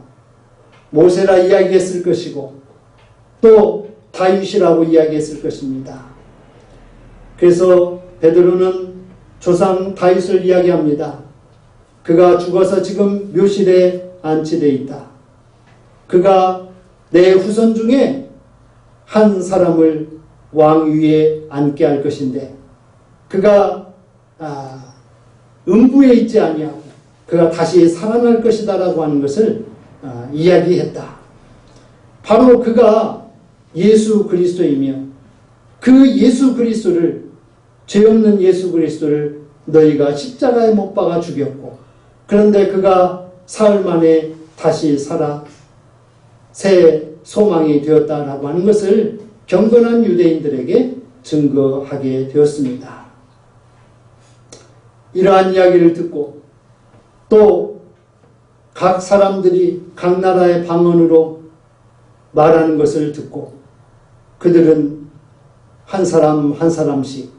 모세라 이야기했을 것이고 또 다윗이라고 이야기했을 것입니다. 그래서 베드로는 조상 다윗을 이야기합니다. 그가 죽어서 지금 묘실에 안치되어 있다. 그가 내 후손 중에 한 사람을 왕 위에 앉게 할 것인데 그가 음부에 있지 아니하고 그가 다시 살아날 것이다 라고 하는 것을 이야기했다. 바로 그가 예수 그리스도이며 그 예수 그리스도를, 죄 없는 예수 그리스도를 너희가 십자가에 못 박아 죽였고 그런데 그가 사흘 만에 다시 살아 새 소망이 되었다라고 하는 것을 경건한 유대인들에게 증거하게 되었습니다. 이러한 이야기를 듣고 또 각 사람들이 각 나라의 방언으로 말하는 것을 듣고 그들은 한 사람 한 사람씩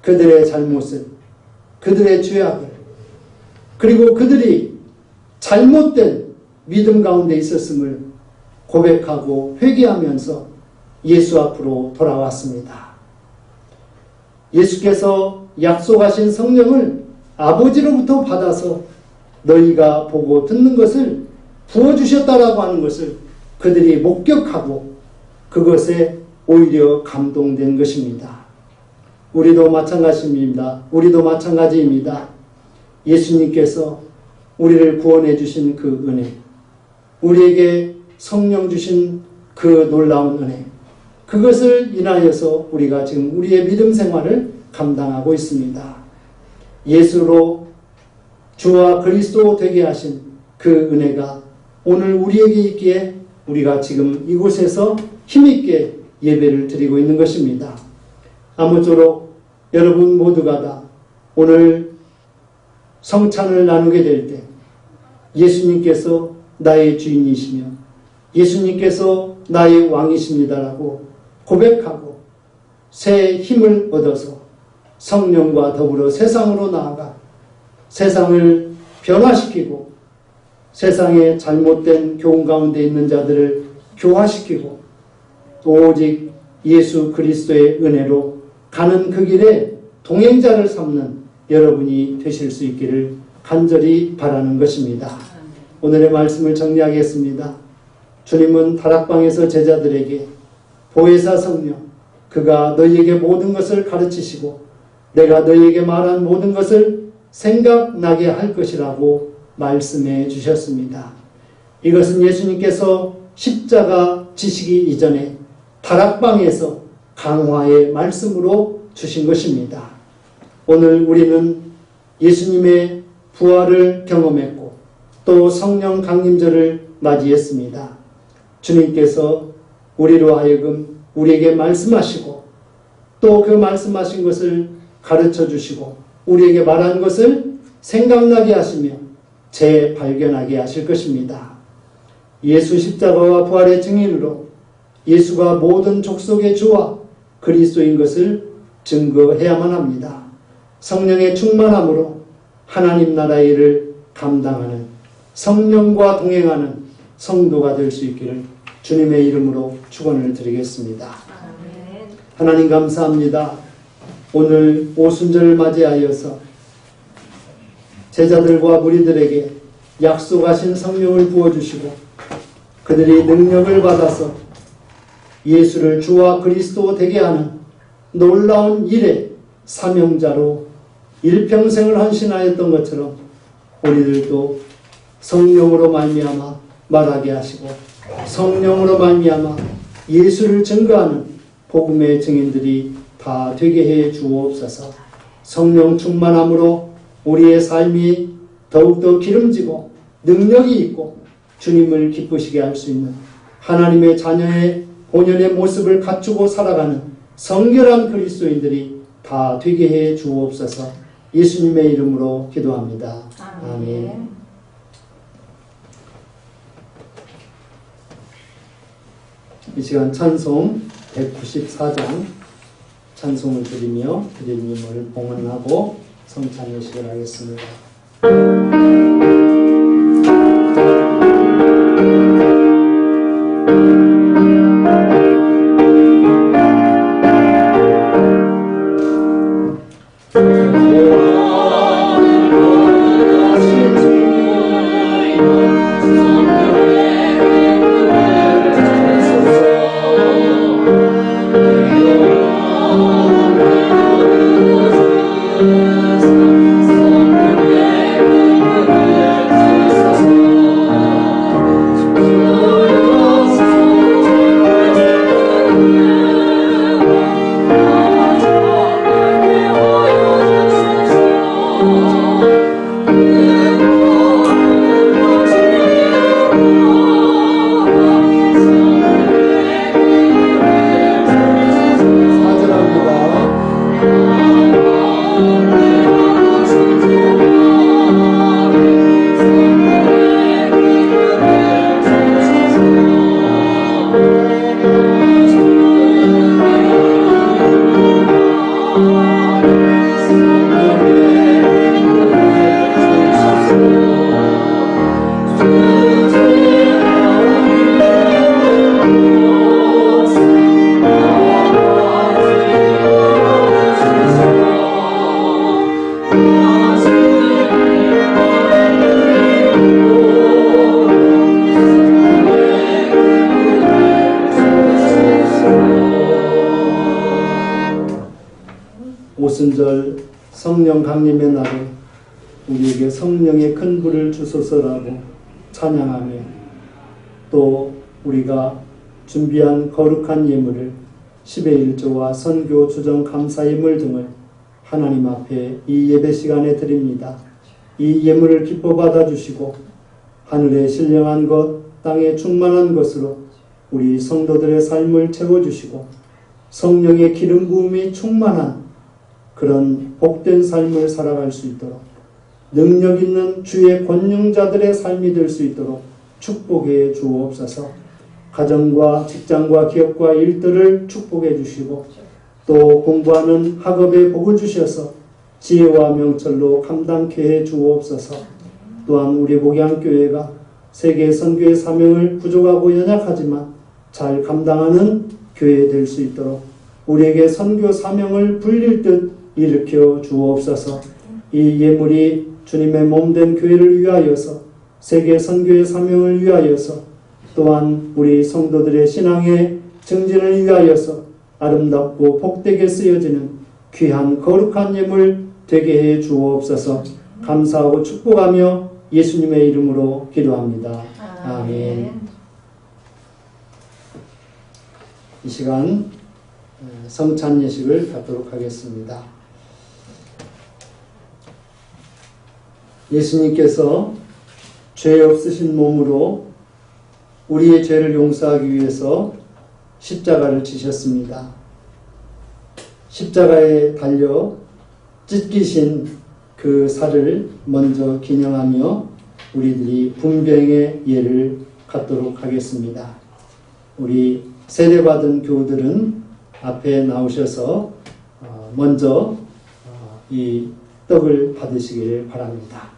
그들의 잘못을, 그들의 죄악을, 그리고 그들이 잘못된 믿음 가운데 있었음을 고백하고 회개하면서 예수 앞으로 돌아왔습니다. 예수께서 약속하신 성령을 아버지로부터 받아서 너희가 보고 듣는 것을 부어주셨다라고 하는 것을 그들이 목격하고 그것에 오히려 감동된 것입니다. 우리도 마찬가지입니다. 예수님께서 우리를 구원해 주신 그 은혜, 우리에게 성령 주신 그 놀라운 은혜, 그것을 인하여서 우리가 지금 우리의 믿음 생활을 감당하고 있습니다. 예수로 주와 그리스도 되게 하신 그 은혜가 오늘 우리에게 있기에 우리가 지금 이곳에서 힘있게 예배를 드리고 있는 것입니다. 아무쪼록 여러분 모두가 다 오늘 성찬을 나누게 될 때 예수님께서 나의 주인이시며 예수님께서 나의 왕이십니다라고 고백하고 새 힘을 얻어서 성령과 더불어 세상으로 나아가 세상을 변화시키고 세상의 잘못된 교훈 가운데 있는 자들을 교화시키고 오직 예수 그리스도의 은혜로 가는 그 길에 동행자를 삼는 여러분이 되실 수 있기를 간절히 바라는 것입니다. 오늘의 말씀을 정리하겠습니다. 주님은 다락방에서 제자들에게 보혜사 성령, 그가 너희에게 모든 것을 가르치시고 내가 너희에게 말한 모든 것을 생각나게 할 것이라고 말씀해 주셨습니다. 이것은 예수님께서 십자가 지시기 이전에 다락방에서 강화의 말씀으로 주신 것입니다. 오늘 우리는 예수님의 부활을 경험했고 또 성령 강림절을 맞이했습니다. 주님께서 우리로 하여금 우리에게 말씀하시고 또 그 말씀하신 것을 가르쳐 주시고 우리에게 말한 것을 생각나게 하시며 재발견하게 하실 것입니다. 예수 십자가와 부활의 증인으로 예수가 모든 족속의 주와 그리스도인 것을 증거해야만 합니다. 성령의 충만함으로 하나님 나라의 일을 감당하는 성령과 동행하는 성도가 될 수 있기를 주님의 이름으로 축원을 드리겠습니다. 하나님 감사합니다. 오늘 오순절을 맞이하여서 제자들과 무리들에게 약속하신 성령을 부어주시고 그들이 능력을 받아서 예수를 주와 그리스도 되게 하는 놀라운 일의 사명자로 일평생을 헌신하였던 것처럼 우리들도 성령으로 말미암아 말하게 하시고 성령으로 말미암아 예수를 증거하는 복음의 증인들이 다 되게 해 주옵소서. 성령 충만함으로 우리의 삶이 더욱더 기름지고 능력이 있고 주님을 기쁘시게 할 수 있는 하나님의 자녀의 본연의 모습을 갖추고 살아가는 성결한 그리스도인들이 다 되게 해 주옵소서. 예수님의 이름으로 기도합니다. 아멘. 이 시간 찬송 194장 찬송을 드리며 주님을 봉헌하고 성찬을 시작하겠습니다. 오순절 성령 강림의 날에 우리에게 성령의 큰 불을 주소서라고 찬양하며 또 우리가 준비한 거룩한 예물을 10의 1조와 선교 주정 감사예물 등을 하나님 앞에 이 예배 시간에 드립니다. 이 예물을 기뻐 받아주시고 하늘에 신령한 것, 땅에 충만한 것으로 우리 성도들의 삶을 채워주시고 성령의 기름 부음이 충만한 그런 복된 삶을 살아갈 수 있도록 능력 있는 주의 권능자들의 삶이 될 수 있도록 축복해 주옵소서. 가정과 직장과 기업과 일들을 축복해 주시고 또 공부하는 학업에 복을 주셔서 지혜와 명철로 감당케 해 주옵소서. 또한 우리 목양교회가 세계 선교의 사명을 부족하고 연약하지만 잘 감당하는 교회 될 수 있도록 우리에게 선교 사명을 불릴 듯 일으켜 주옵소서. 이 예물이 주님의 몸된 교회를 위하여서 세계 선교의 사명을 위하여서 또한 우리 성도들의 신앙의 증진을 위하여서 아름답고 복되게 쓰여지는 귀한 거룩한 예물 되게 해 주옵소서. 감사하고 축복하며 예수님의 이름으로 기도합니다. 아멘. 이 시간 성찬 예식을 갖도록 하겠습니다. 예수님께서 죄 없으신 몸으로 우리의 죄를 용서하기 위해서 십자가를 지셨습니다. 십자가에 달려 찢기신 그 살을 먼저 기념하며 우리들이 분병의 예를 갖도록 하겠습니다. 우리 세례받은 교우들은 앞에 나오셔서 먼저 이 떡을 받으시길 바랍니다.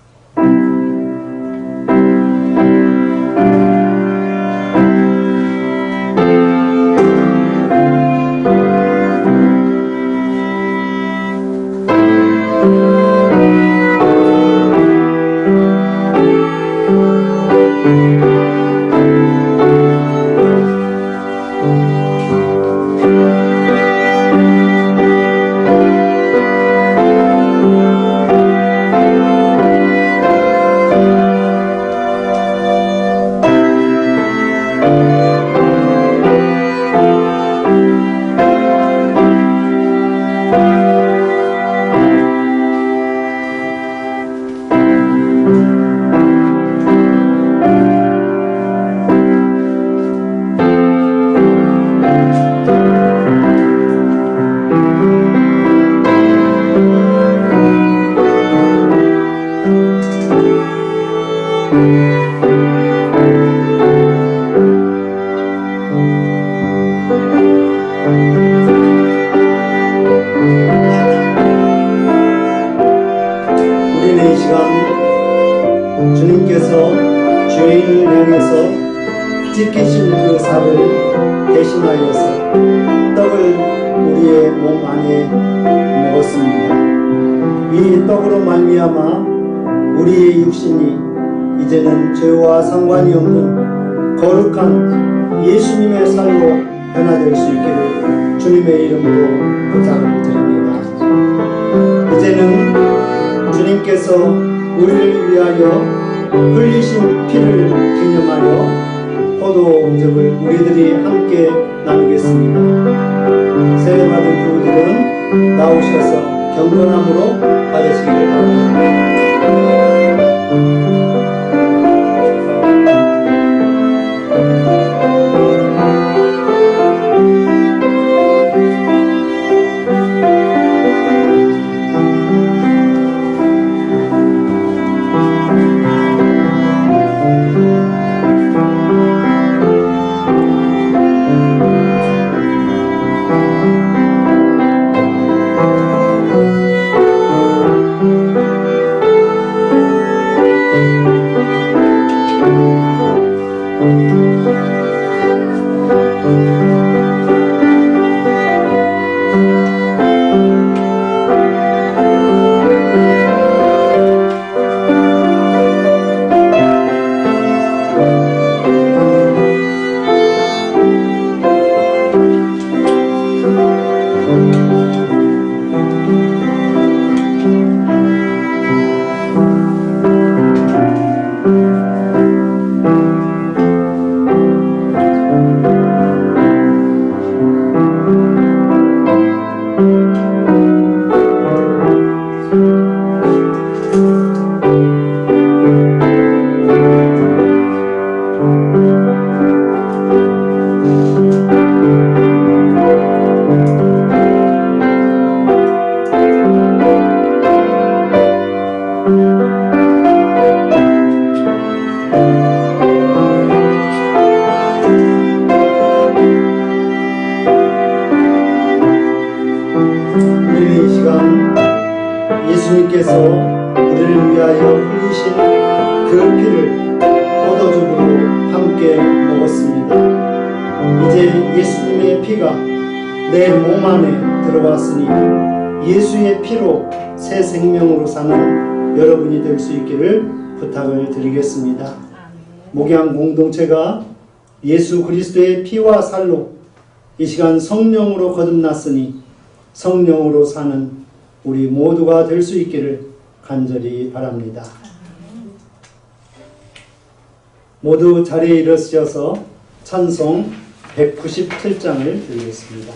우리는 이 시간 주님께서 죄인을 향해서 찢기신 그 살을 대신하여서 떡을 우리의 몸 안에 먹었습니다. 이 떡으로 말미암아 우리의 육신이 이제는 죄와 상관이 없는 거룩한 예수님의 살로 변화될 수 있기를 주님의 이름으로 부탁을 드립니다. 이제는 주님께서 우리를 위하여 흘리신 피를 기념하여 포도즙을 우리들이 함께 나누겠습니다. 세례받은 교우들은 나오셔서 경건함으로 받으시기를 바랍니다. 주님께서 우리를 위하여 흘리신 그 피를 포도주로 함께 먹었습니다. 이제 예수님의 피가 내 몸 안에 들어왔으니 예수의 피로 새 생명으로 사는 여러분이 될 수 있기를 부탁을 드리겠습니다. 목양 공동체가 예수 그리스도의 피와 살로 이 시간 성령으로 거듭났으니 성령으로 사는 우리 모두가 될 수 있기를 간절히 바랍니다. 모두 자리에 일어서셔서 찬송 197장을 드리겠습니다.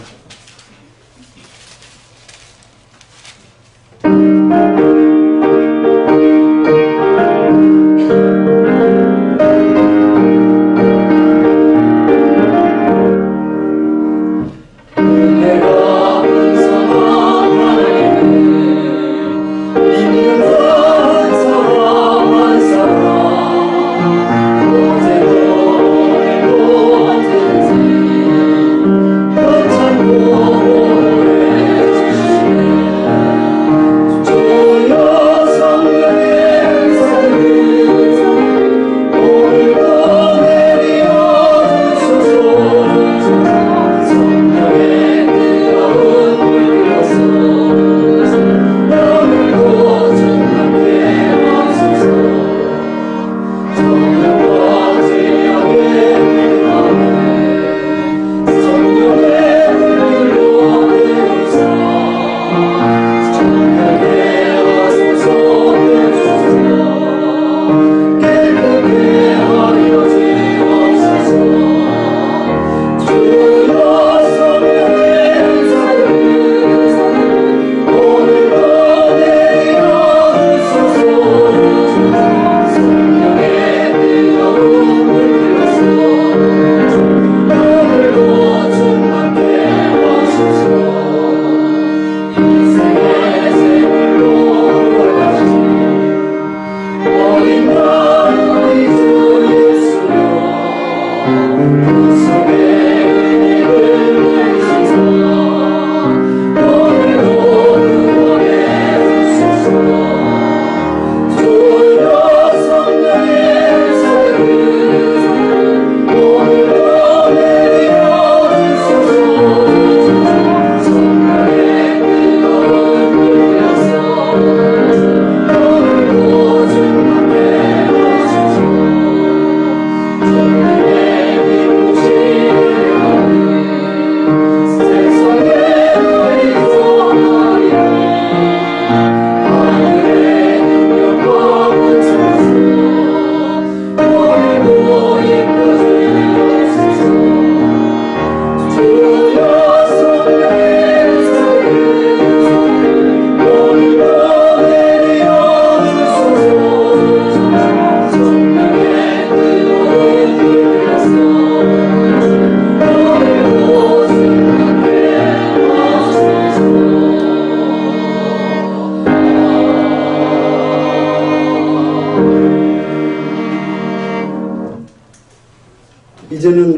이제는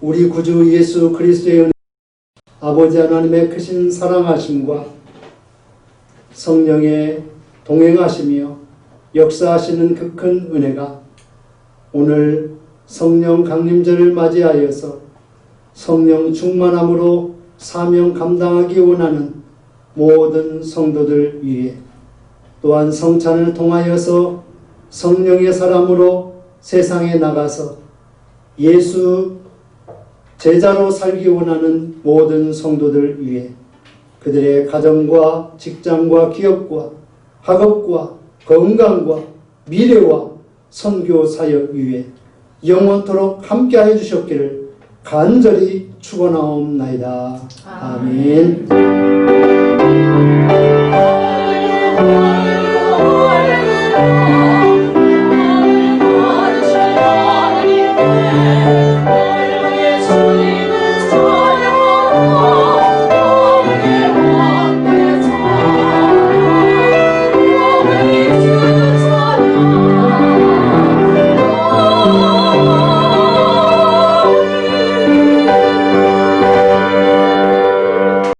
우리 구주 예수 그리스도의 은혜, 아버지 하나님의 크신 사랑하심과 성령의 동행하시며 역사하시는 그 큰 은혜가 오늘 성령 강림절을 맞이하여서 성령 충만함으로 사명 감당하기 원하는 모든 성도들 위해, 또한 성찬을 통하여서 성령의 사람으로 세상에 나가서 예수 제자로 살기 원하는 모든 성도들 위해, 그들의 가정과 직장과 기업과 학업과 건강과 미래와 선교 사역 위해 영원토록 함께하여 주셨기를 간절히 축원하옵나이다. 아멘.